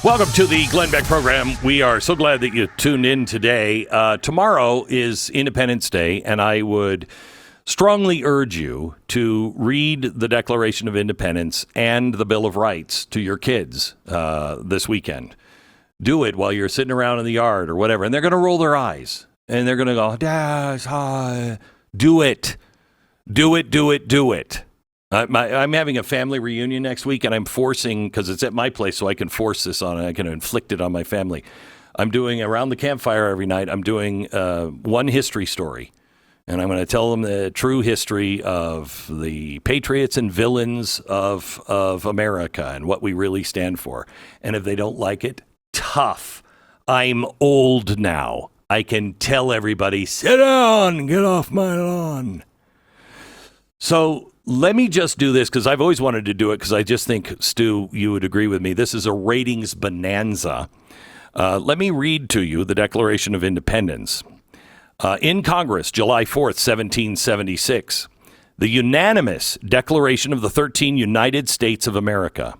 Welcome to the Glenn Beck program. We are so glad that you tuned in today. Tomorrow is Independence Day, and I would strongly urge you to read the Declaration of Independence and the Bill of Rights to your kids this weekend. Do it while you're sitting around in the yard or whatever, and they're going to roll their eyes, and they're going to go, Dad, do it. Do it, do it, do it. I'm having a family reunion next week, and I'm forcing, because it's at my place, so I can force this on, I can inflict it on my family. I'm doing, around the campfire every night, I'm doing one history story, and I'm going to tell them the true history of the patriots and villains of America and what we really stand for. And if they don't like it, tough. I'm old now. I can tell everybody, sit down, get off my lawn. So let me just do this, because I've always wanted to do it, because I just think, Stu, you would agree with me. This is a ratings bonanza. Let me read to you the Declaration of Independence. In Congress, July 4th, 1776, the unanimous Declaration of the 13 United States of America.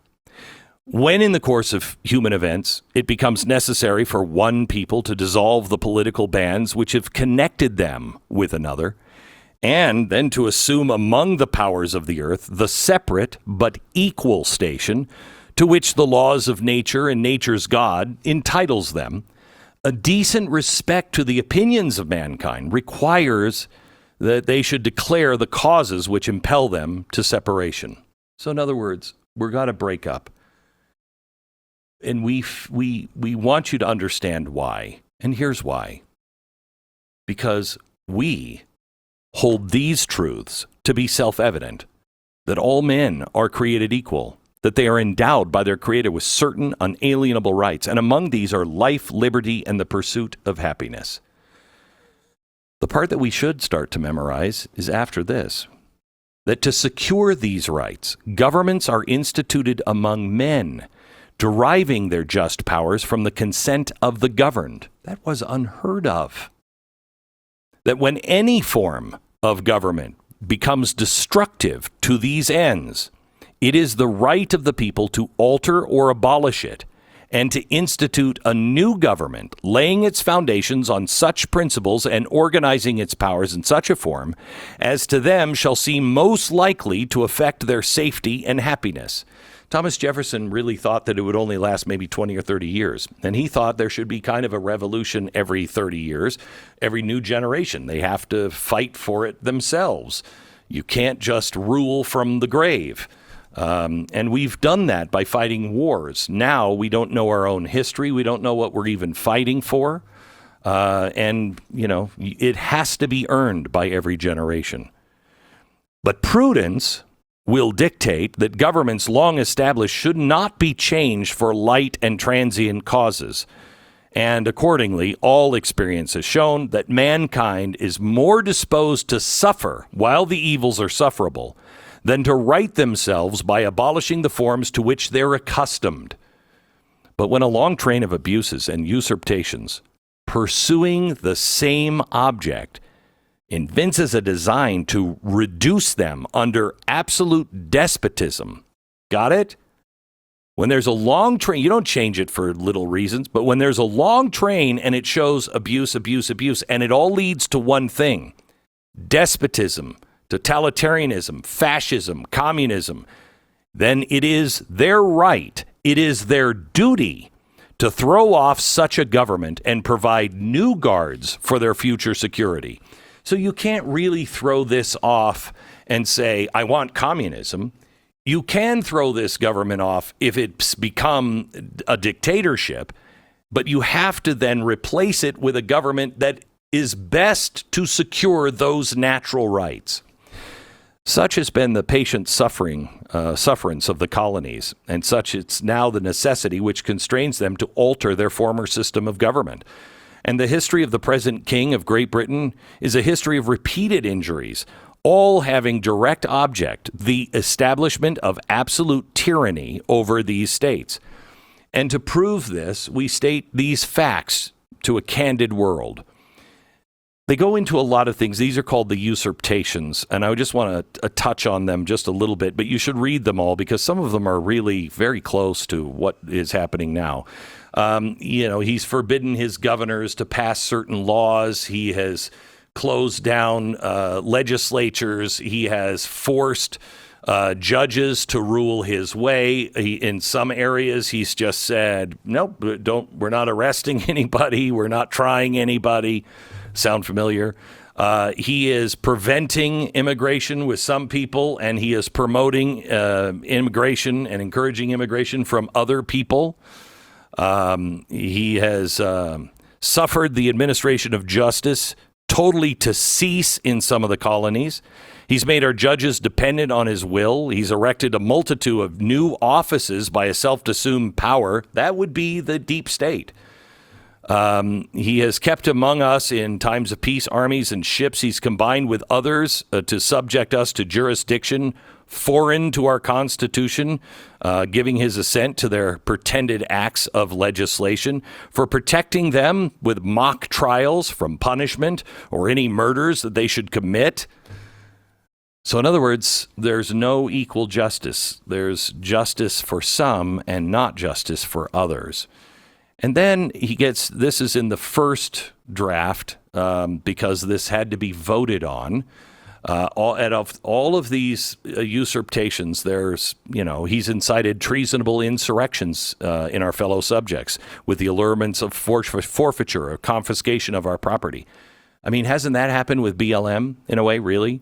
When in the course of human events, it becomes necessary for one people to dissolve the political bands which have connected them with another, and then to assume among the powers of the earth the separate but equal station to which the laws of nature and nature's God entitles them, a decent respect to the opinions of mankind requires that they should declare the causes which impel them to separation. So in other words, we're going to break up. And we want you to understand why. And here's why. Because we hold these truths to be self-evident, that all men are created equal, that they are endowed by their Creator with certain unalienable rights, and among these are life, liberty, and the pursuit of happiness. The part that we should start to memorize is after this, that to secure these rights, governments are instituted among men, deriving their just powers from the consent of the governed. That was unheard of. That when any form of government becomes destructive to these ends, it is the right of the people to alter or abolish it, and to institute a new government, laying its foundations on such principles and organizing its powers in such a form as to them shall seem most likely to affect their safety and happiness. Thomas Jefferson really thought that it would only last maybe 20 or 30 years. And he thought there should be kind of a revolution every 30 years, every new generation. They have to fight for it themselves. You can't just rule from the grave. And we've done that by fighting wars. Now we don't know our own history. We don't know what we're even fighting for. And, you know, it has to be earned by every generation. But prudence will dictate that governments long established should not be changed for light and transient causes. And accordingly, all experience has shown that mankind is more disposed to suffer while the evils are sufferable than to right themselves by abolishing the forms to which they're accustomed. But when a long train of abuses and usurpations pursuing the same object evinces a design to reduce them under absolute despotism. Got it? When there's a long train, you don't change it for little reasons, but when there's a long train and it shows abuse, abuse, abuse, and it all leads to one thing, despotism, totalitarianism, fascism, communism, then it is their right, it is their duty to throw off such a government and provide new guards for their future security. So you can't really throw this off and say, I want communism. You can throw this government off if it's become a dictatorship, but you have to then replace it with a government that is best to secure those natural rights. Such has been the patient sufferance of the colonies, and such it's now the necessity which constrains them to alter their former system of government. And the history of the present King of Great Britain is a history of repeated injuries, all having direct object the establishment of absolute tyranny over these states. And to prove this, we state these facts to a candid world. They go into a lot of things. These are called the usurpations, and I just want to touch on them just a little bit, but you should read them all because some of them are really very close to what is happening now. He's forbidden his governors to pass certain laws. He has closed down legislatures. He has forced judges to rule his way. In some areas, he's just said, nope, we're not arresting anybody. We're not trying anybody. Sound familiar? He is preventing immigration with some people, and he is promoting immigration and encouraging immigration from other people. He has suffered the administration of justice totally to cease in some of the colonies. He's made our judges dependent on his will. He's erected a multitude of new offices by a self-assumed power. That would be the deep state. He has kept among us in times of peace armies and ships. He's combined with others to subject us to jurisdiction foreign to our Constitution, giving his assent to their pretended acts of legislation, for protecting them with mock trials from punishment or any murders that they should commit. So in other words, there's no equal justice. There's justice for some and not justice for others. And then this is in the first draft because this had to be voted on. Out of all of these usurpations, he's incited treasonable insurrections in our fellow subjects with the allurements of forfeiture or confiscation of our property. I mean, hasn't that happened with BLM in a way, really?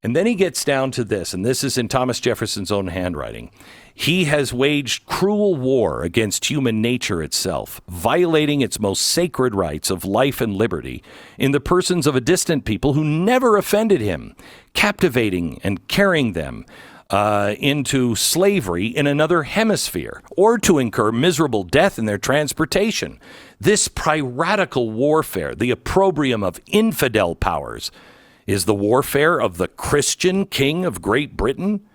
And then he gets down to this, and this is in Thomas Jefferson's own handwriting. He has waged cruel war against human nature itself, violating its most sacred rights of life and liberty in the persons of a distant people who never offended him, captivating and carrying them into slavery in another hemisphere, or to incur miserable death in their transportation. This piratical warfare, the opprobrium of infidel powers, is the warfare of the Christian king of Great Britain.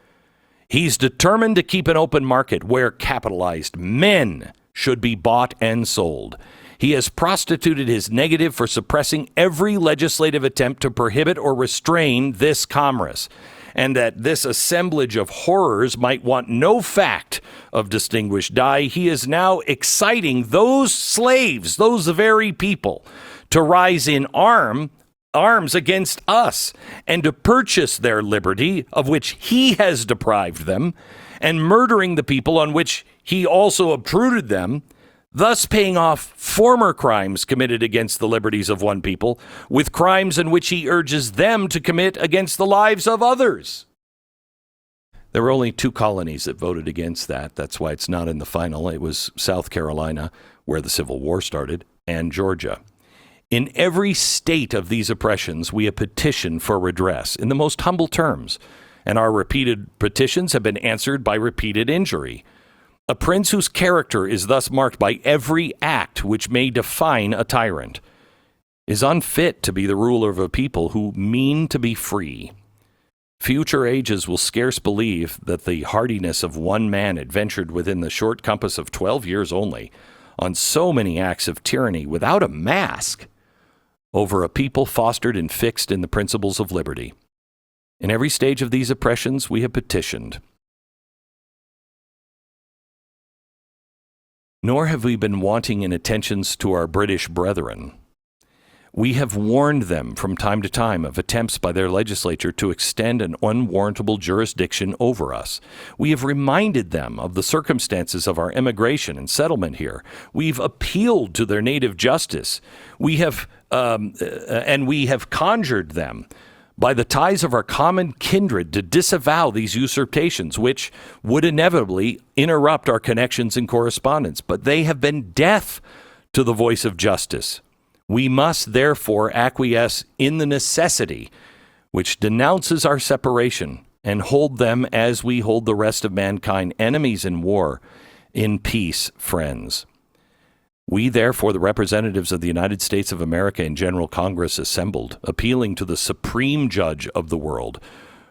He's determined to keep an open market where capitalized men should be bought and sold. He has prostituted his negative for suppressing every legislative attempt to prohibit or restrain this commerce, and that this assemblage of horrors might want no fact of distinguished dye. He is now exciting those slaves, those very people, to rise in arms against us and to purchase their liberty, of which he has deprived them, and murdering the people on which he also obtruded them, thus paying off former crimes committed against the liberties of one people with crimes in which he urges them to commit against the lives of others. There were only 2 colonies that voted against that. That's why it's not in the final. It was South Carolina, where the Civil War started, and Georgia. In every state of these oppressions, we have petitioned for redress in the most humble terms, and our repeated petitions have been answered by repeated injury. A prince whose character is thus marked by every act which may define a tyrant is unfit to be the ruler of a people who mean to be free. Future ages will scarce believe that the hardiness of one man adventured within the short compass of 12 years only on so many acts of tyranny without a mask over a people fostered and fixed in the principles of liberty. In every stage of these oppressions, we have petitioned. Nor have we been wanting in attentions to our British brethren. We have warned them from time to time of attempts by their legislature to extend an unwarrantable jurisdiction over us. We have reminded them of the circumstances of our immigration and settlement here. We've appealed to their native justice. We have conjured them by the ties of our common kindred to disavow these usurpations, which would inevitably interrupt our connections and correspondence. But they have been deaf to the voice of justice. We must therefore acquiesce in the necessity which denounces our separation and hold them as we hold the rest of mankind, enemies in war, in peace, friends. We, therefore, the representatives of the United States of America in General Congress assembled, appealing to the supreme judge of the world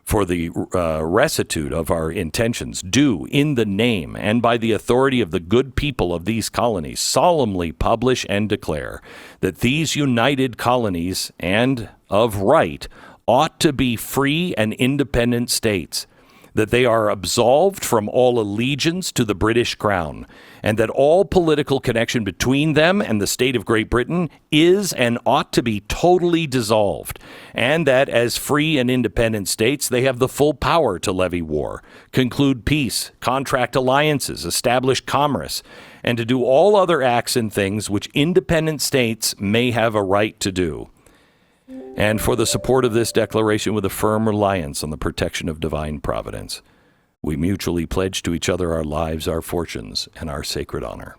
for the rectitude of our intentions, do, in the name and by the authority of the good people of these colonies, solemnly publish and declare that these united colonies, and of right, ought to be free and independent states, that they are absolved from all allegiance to the British Crown, and that all political connection between them and the state of Great Britain is and ought to be totally dissolved, and that as free and independent states they have the full power to levy war, conclude peace, contract alliances, establish commerce, and to do all other acts and things which independent states may have a right to do. And for the support of this declaration with a firm reliance on the protection of divine providence, we mutually pledge to each other our lives, our fortunes, and our sacred honor.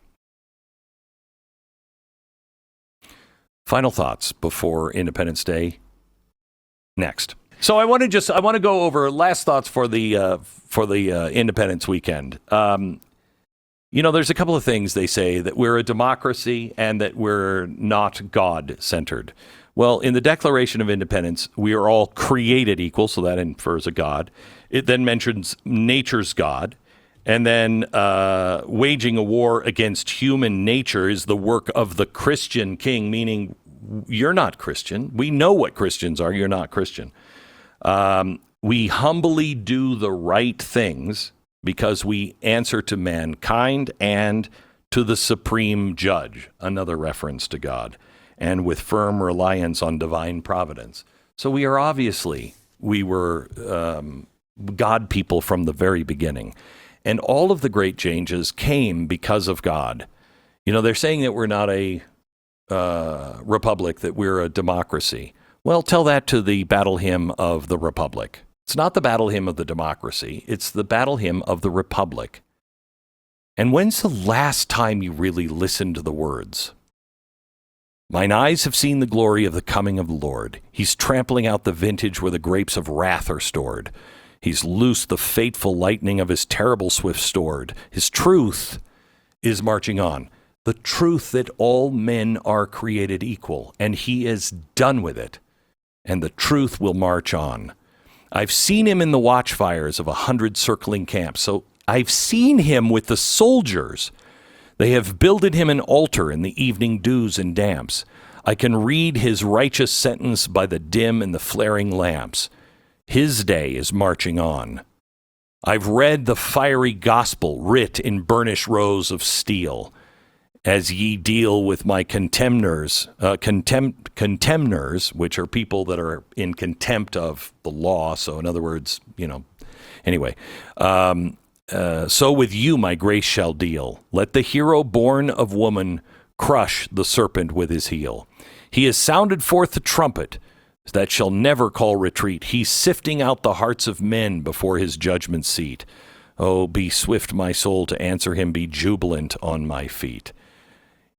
Final thoughts before Independence Day. Next. So I want to go over last thoughts for the Independence weekend. There's a couple of things they say, that we're a democracy and that we're not God-centered. Well, in the Declaration of Independence, we are all created equal, so that infers a God. It then mentions nature's God, and then waging a war against human nature is the work of the Christian king, meaning you're not Christian. We know what Christians are. You're not Christian. We humbly do the right things because we answer to mankind and to the supreme judge, another reference to God, and with firm reliance on divine providence. So we were God people from the very beginning. And all of the great changes came because of God. They're saying that we're not a republic, that we're a democracy. Well, tell that to the battle hymn of the republic. It's not the battle hymn of the democracy. It's the battle hymn of the republic. And when's the last time you really listened to the words? Mine eyes have seen the glory of the coming of the Lord. He's trampling out the vintage where the grapes of wrath are stored. He's loosed the fateful lightning of his terrible swift sword. His truth is marching on. The truth that all men are created equal, and he is done with it. And the truth will march on. I've seen him in the watchfires of 100 circling camps. So I've seen him with the soldiers. They have builded him an altar in the evening dews and damps. I can read his righteous sentence by the dim and the flaring lamps. His day is marching on. I've read the fiery gospel writ in burnished rows of steel. As ye deal with my contemners, which are people that are in contempt of the law. So in other words, anyway, so with you my grace shall deal. Let the hero born of woman crush the serpent with his heel. He has sounded forth the trumpet that shall never call retreat. He's sifting out the hearts of men before his judgment seat. Oh, be swift, my soul, to answer him. Be jubilant on my feet.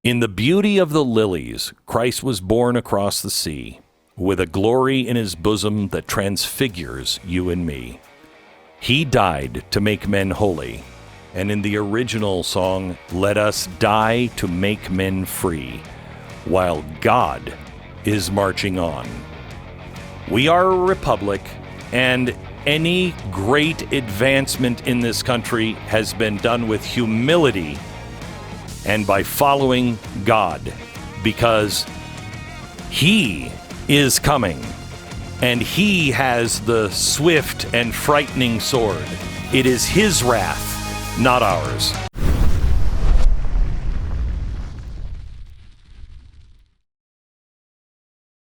In the beauty of the lilies, Christ was born across the sea, with a glory in his bosom that transfigures you and me. He died to make men holy, and in the original song, let us die to make men free, while God is marching on. We are a republic, and any great advancement in this country has been done with humility and by following God, because he is coming, and he has the swift and frightening sword. It is his wrath, not ours.